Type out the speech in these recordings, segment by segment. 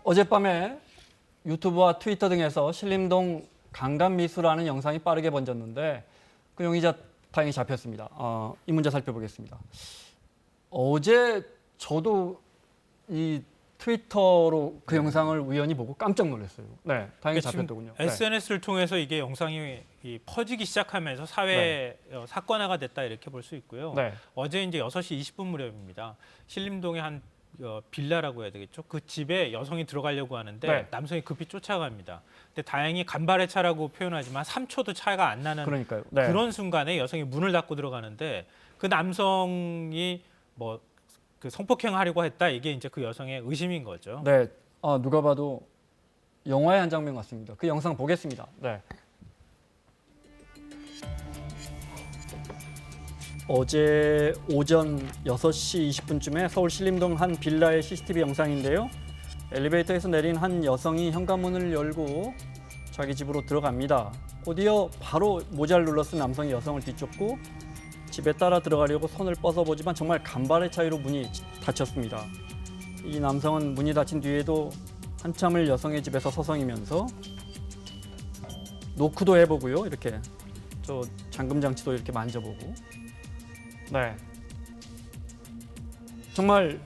어젯밤에 유튜브와 트위터 등에서 신림동 강간미수라는 영상이 빠르게 번졌는데 그 용의자 다행히 잡혔습니다. 이 문제 살펴보겠습니다. 어제 저도 이 트위터로 그 영상을 우연히 보고 깜짝 놀랐어요. 네, 다행히 잡혔더군요. SNS를 통해서 이게 영상이 퍼지기 시작하면서 사회 사건화가 됐다 이렇게 볼 수 있고요. 네. 어제 이제 6시 20분 무렵입니다. 신림동의 한 빌라라고 해야 되겠죠. 그 집에 여성이 들어가려고 하는데 네. 남성이 급히 쫓아갑니다. 근데 다행히 간발의 차라고 표현하지만 3초도 차이가 안 나는 그러니까요. 네. 그런 순간에 여성이 문을 닫고 들어가는데 그 남성이 그 성폭행하려고 했다. 이게 이제 그 여성의 의심인 거죠. 네, 누가 봐도 영화의 한 장면 같습니다. 그 영상 보겠습니다. 네. 어제 오전 6시 20분쯤에 서울 신림동 한 빌라의 CCTV 영상인데요. 엘리베이터에서 내린 한 여성이 현관문을 열고 자기 집으로 들어갑니다. 곧이어 바로 모자를 눌러쓴 남성이 여성을 뒤쫓고 집에 따라 들어가려고 손을 뻗어보지만 정말 간발의 차이로 문이 닫혔습니다. 이 남성은 문이 닫힌 뒤에도 한참을 여성의 집에서 서성이면서 노크도 해보고요. 이렇게 저 잠금 장치도 이렇게 만져보고. 네. 정말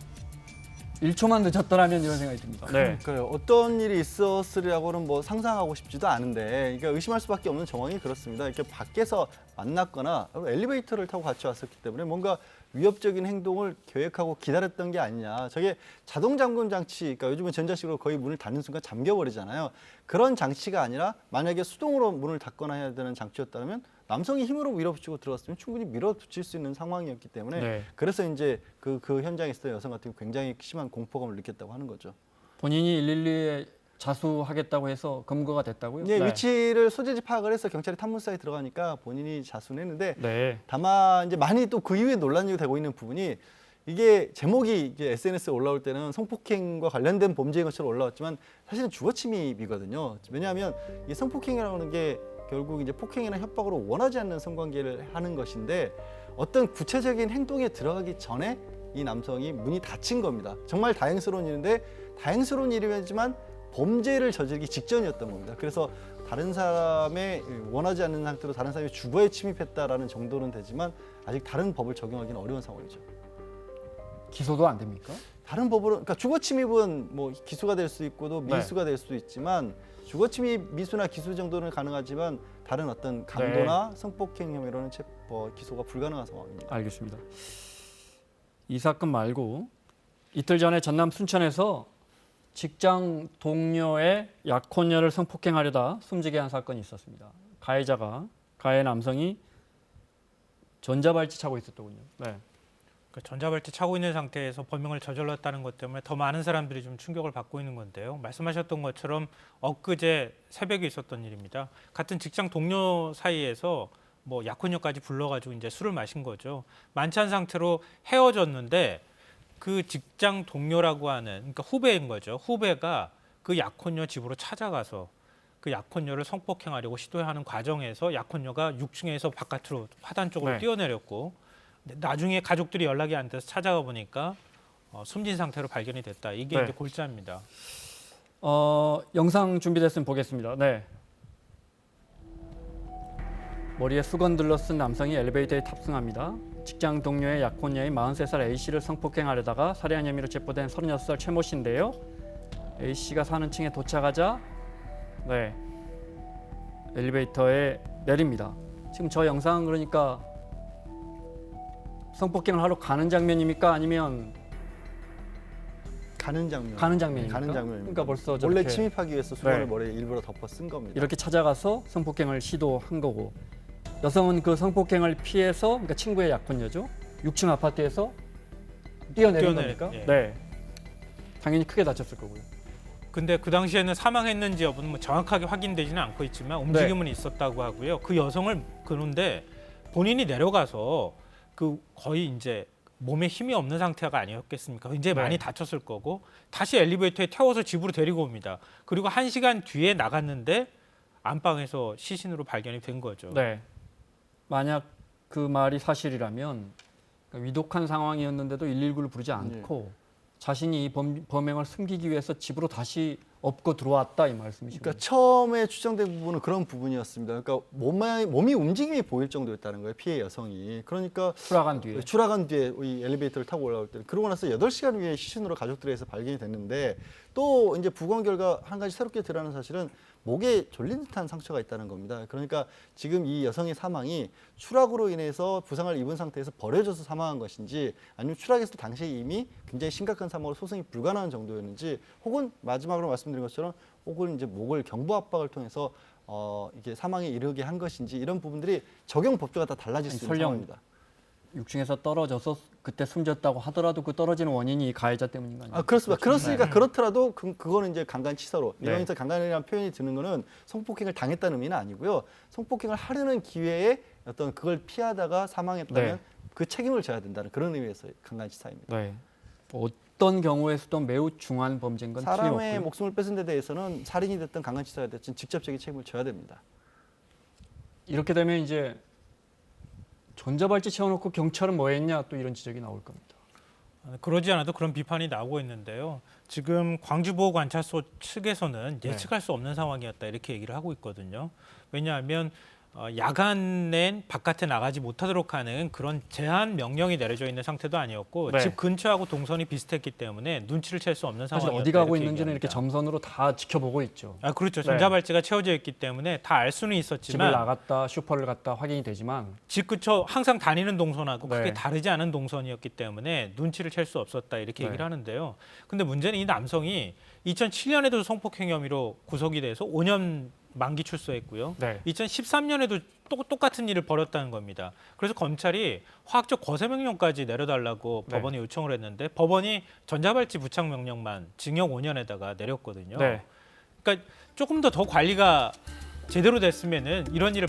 1초만 늦었더라면 이런 생각이 듭니다. 네. 그러니까요. 어떤 일이 있었으리라고는 뭐 상상하고 싶지도 않은데, 그러니까 의심할 수밖에 없는 정황이 그렇습니다. 이렇게 밖에서 만났거나 엘리베이터를 타고 같이 왔었기 때문에 뭔가 위협적인 행동을 계획하고 기다렸던 게 아니냐. 저게 자동 잠금 장치, 그러니까 요즘은 전자식으로 거의 문을 닫는 순간 잠겨버리잖아요. 그런 장치가 아니라 만약에 수동으로 문을 닫거나 해야 되는 장치였다면 남성이 힘으로 밀어붙이고 들어갔으면 충분히 밀어붙일 수 있는 상황이었기 때문에 네. 그래서 이제 그 현장에 있었던 여성 같은 경우 굉장히 심한 공포감을 느꼈다고 하는 거죠. 본인이 112에 자수하겠다고 해서 검거가 됐다고요? 네, 위치를 소재지 파악을 해서 경찰이 탐문사에 들어가니까 본인이 자수는 했는데 네. 다만 다만 이제 많이 또 그 이후에 논란이 되고 있는 부분이 이게 제목이 이제 SNS에 올라올 때는 성폭행과 관련된 범죄인 것처럼 올라왔지만 사실은 주거침입이거든요. 왜냐하면 이 성폭행이라고 하는 게 결국 이제 폭행이나 협박으로 원하지 않는 성관계를 하는 것인데 어떤 구체적인 행동에 들어가기 전에 이 남성이 문이 닫힌 겁니다. 정말 다행스러운 일인데 다행스러운 일이지만 범죄를 저지르기 직전이었던 겁니다. 그래서 다른 사람의 원하지 않는 상태로 다른 사람의 주거에 침입했다라는 정도는 되지만 아직 다른 법을 적용하기는 어려운 상황이죠. 기소도 안 됩니까? 다른 법으로, 그러니까 주거 침입은 뭐 기소가 될 수 있고도 네. 미수가 될 수도 있지만 주거 침입 미수나 기수 정도는 가능하지만 다른 어떤 강도나 성폭행 혐의로는 기소가 불가능한 상황입니다. 알겠습니다. 이 사건 말고 이틀 전에 전남 순천에서 직장 동료의 약혼녀를 성폭행하려다 숨지게 한 사건이 있었습니다. 가해 남성이 전자발찌 차고 있었더군요. 네. 전자발찌 차고 있는 상태에서 범행을 저질렀다는 것 때문에 더 많은 사람들이 좀 충격을 받고 있는 건데요. 말씀하셨던 것처럼 엊그제 새벽에 있었던 일입니다. 같은 직장 동료 사이에서 뭐 약혼녀까지 불러가지고 이제 술을 마신 거죠. 만찬 상태로 헤어졌는데 그 직장 동료라고 하는, 그러니까 후배인 거죠. 후배가 그 약혼녀 집으로 찾아가서 그 약혼녀를 성폭행하려고 시도하는 과정에서 약혼녀가 6층에서 바깥으로 화단 쪽으로 네. 뛰어내렸고 나중에 가족들이 연락이 안 돼서 찾아가 보니까 숨진 상태로 발견이 됐다. 이게 네. 이제 골자입니다. 영상 준비됐으면 보겠습니다. 네. 머리에 수건 둘러쓴 남성이 엘리베이터에 탑승합니다. 직장 동료의 약혼녀인 43살 A씨를 성폭행하려다가 살해한 혐의로 체포된 36살 최모 씨인데요. A씨가 사는 층에 도착하자 네, 엘리베이터에 내립니다. 지금 저 영상은 그러니까 성폭행을 하러 가는 장면입니까? 아니면 가는 장면. 가는 장면입니까? 가는 장면입니다. 그러니까 벌써 원래 저렇게 침입하기 위해서 수건을 네. 머리에 일부러 덮어 쓴 겁니다. 이렇게 찾아가서 성폭행을 시도한 거고 여성은 그 성폭행을 피해서 그러니까 친구의 약혼녀죠. 6층 아파트에서 뛰어내린 겁니까? 예. 네. 당연히 크게 다쳤을 거고요. 근데 그 당시에는 사망했는지 여부는 뭐 정확하게 확인되지는 않고 있지만 움직임은 있었다고 하고요. 그 여성을 그런데 본인이 내려가서 그 거의 이제 몸에 힘이 없는 상태가 아니었겠습니까? 굉장히 네. 많이 다쳤을 거고 다시 엘리베이터에 태워서 집으로 데리고 옵니다. 그리고 1시간 뒤에 나갔는데 안방에서 시신으로 발견이 된 거죠. 네. 만약 그 말이 사실이라면 그러니까 위독한 상황이었는데도 119를 부르지 않고 자신이 이 범행을 숨기기 위해서 집으로 다시 업고 들어왔다 이 말씀이십니까? 그러니까 처음에 추정된 부분은 그런 부분이었습니다. 그러니까 몸이 움직임이 보일 정도였다는 거예요. 피해 여성이. 그러니까 추락한 뒤에 이 엘리베이터를 타고 올라올 때 그러고 나서 8시간 후에 시신으로 가족들에서 발견이 됐는데 또 이제 부검 결과 한 가지 새롭게 드러나는 사실은 목에 졸린 듯한 상처가 있다는 겁니다. 그러니까 지금 이 여성의 사망이 추락으로 인해서 부상을 입은 상태에서 버려져서 사망한 것인지 아니면 추락했을 당시에 이미 굉장히 심각한 사망으로 소송이 불가능한 정도였는지 혹은 마지막으로 말씀드린 것처럼 혹은 이제 목을 경부 압박을 통해서 이게 사망에 이르게 한 것인지 이런 부분들이 적용 법조가 다 달라질 수 있는 설령 상황입니다. 6층에서 떨어져서 그때 숨졌다고 하더라도 그 떨어지는 원인이 이 가해자 때문인 거 아니에요? 그렇습니다. 그렇으니까 네. 그렇더라도 그거는 이제 강간치사로 네. 여기서 강간이라는 표현이 드는 거는 성폭행을 당했다는 의미는 아니고요. 성폭행을 하려는 기회에 어떤 그걸 피하다가 사망했다면 네. 그 책임을 져야 된다는 그런 의미에서 강간치사입니다. 네. 어떤 경우에서도 매우 중한 범죄인 건 사람의 틀림없고요. 목숨을 뺏은 데 대해서는 살인이 됐든 강간치사가 됐든 직접적인 책임을 져야 됩니다. 이렇게 되면 이제 전자발찌 채워놓고 경찰은 뭐 했냐 또 이런 지적이 나올 겁니다. 그러지 않아도 그런 비판이 나오고 있는데요. 지금 광주보호관찰소 측에서는 예측할 수 없는 상황이었다 이렇게 얘기를 하고 있거든요. 왜냐하면 야간엔 바깥에 나가지 못하도록 하는 그런 제한 명령이 내려져 있는 상태도 아니었고 네. 집 근처하고 동선이 비슷했기 때문에 눈치를 챌 수 없는 사실 상황이었다. 어디 가고 이렇게 있는지는 이렇게 얘기합니다. 점선으로 다 지켜보고 있죠. 그렇죠. 네. 전자발찌가 채워져 있기 때문에 다 알 수는 집을 있었지만 나갔다 슈퍼를 갔다 확인이 되지만 집 근처 항상 다니는 동선하고 네. 크게 다르지 않은 동선이었기 때문에 눈치를 챌 수 없었다 이렇게 네. 얘기를 하는데요. 근데 문제는 이 남성이 2007년에도 성폭행 혐의로 구속이 돼서 5년 만기 출소했고요. 네. 2013년에도 똑같은 일을 벌였다는 겁니다. 그래서 검찰이 화학적 거세 명령까지 내려달라고 네. 법원에 요청을 했는데 법원이 전자발찌 부착 명령만 징역 5년에다가 내렸거든요. 네. 그러니까 조금 더 관리가 제대로 됐으면은 이런 일을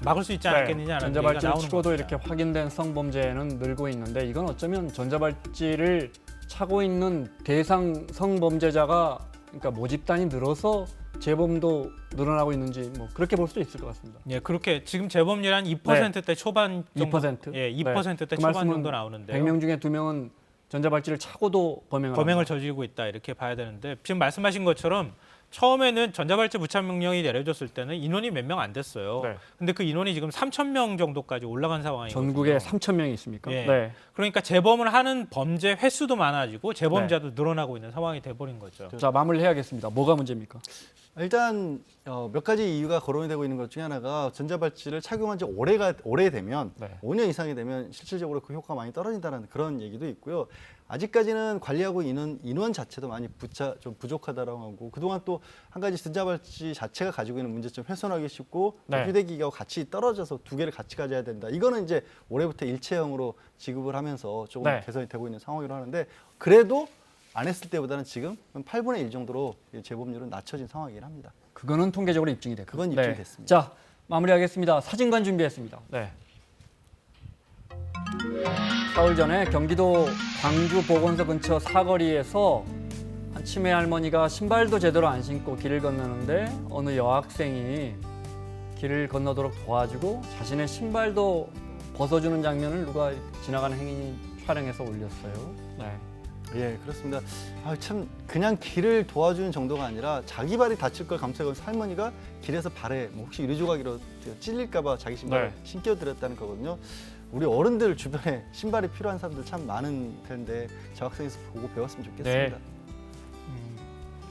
막을 수 있지 않았겠느냐는 얘기가 전자발찌를 나오는 치고도 겁니다. 이렇게 확인된 성범죄는 늘고 있는데 이건 어쩌면 전자발찌를 차고 있는 대상 성범죄자가 그러니까 모집단이 늘어서 재범도 늘어나고 있는지 뭐 그렇게 볼 수도 있을 것 같습니다. 예, 그렇게 지금 재범률 한 2%대 초반 정도, 2%? 예, 2%대 그 초반 말씀은 정도 나오는데요. 100명 중에 2명은 전자발찌를 차고도 범행을 저지르고 있다 이렇게 봐야 되는데 지금 말씀하신 것처럼 처음에는 전자발찌 부착 명령이 내려졌을 때는 인원이 몇 명 안 됐어요. 네. 근데 그 인원이 지금 3,000명 정도까지 올라간 상황이거든요. 전국에 3,000명이 있습니까? 예. 네. 그러니까 재범을 하는 범죄 횟수도 많아지고 재범자도 늘어나고 있는 상황이 돼버린 거죠. 자, 마무리해야겠습니다. 뭐가 문제입니까? 일단 몇 가지 이유가 거론이 되고 있는 것 중에 하나가 전자발찌를 착용한 지 오래되면 네. 5년 이상이 되면 실질적으로 그 효과가 많이 떨어진다는 그런 얘기도 있고요. 아직까지는 관리하고 있는 인원 자체도 많이 좀 부족하다라고 하고 그동안 또 한 가지 전자발찌 자체가 가지고 있는 문제점 훼손하기 쉽고 네. 휴대기기하고 같이 떨어져서 두 개를 같이 가져야 된다. 이거는 이제 올해부터 일체형으로 지급을 하면서 조금 네. 개선이 되고 있는 상황이라고 하는데 그래도 안 했을 때보다는 지금 8분의 1 정도로 재범률은 낮춰진 상황이긴 합니다. 그거는 통계적으로 입증이 됐고. 그건 입증이 됐습니다. 자, 마무리하겠습니다. 사진관 준비했습니다. 네. 사흘 전에 경기도 광주 보건소 근처 사거리에서 한 치매 할머니가 신발도 제대로 안 신고 길을 건너는데 어느 여학생이 길을 건너도록 도와주고 자신의 신발도 벗어주는 장면을 누가 지나가는 행인이 촬영해서 올렸어요. 네. 예, 그렇습니다. 참 그냥 길을 도와주는 정도가 아니라 자기 발이 다칠 걸 감수하면서 할머니가 길에서 발에 뭐 혹시 유리 조각이라도 찔릴까봐 자기 신발을 네. 신겨드렸다는 거거든요. 우리 어른들 주변에 신발이 필요한 사람들 참 많은 텐데 저 학생에서 보고 배웠으면 좋겠습니다. 네.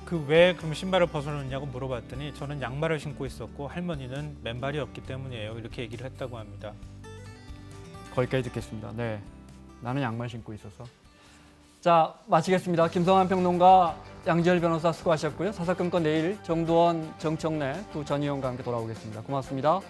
그 왜 그럼 신발을 벗어놓냐고 물어봤더니 저는 양말을 신고 있었고 할머니는 맨발이 없기 때문이에요. 이렇게 얘기를 했다고 합니다. 거기까지 듣겠습니다. 네, 나는 양말 신고 있어서. 자, 마치겠습니다. 김성환 평론가, 양지열 변호사 수고하셨고요. 사사건건 내일 정두원, 정청래 두 전 의원과 함께 돌아오겠습니다. 고맙습니다.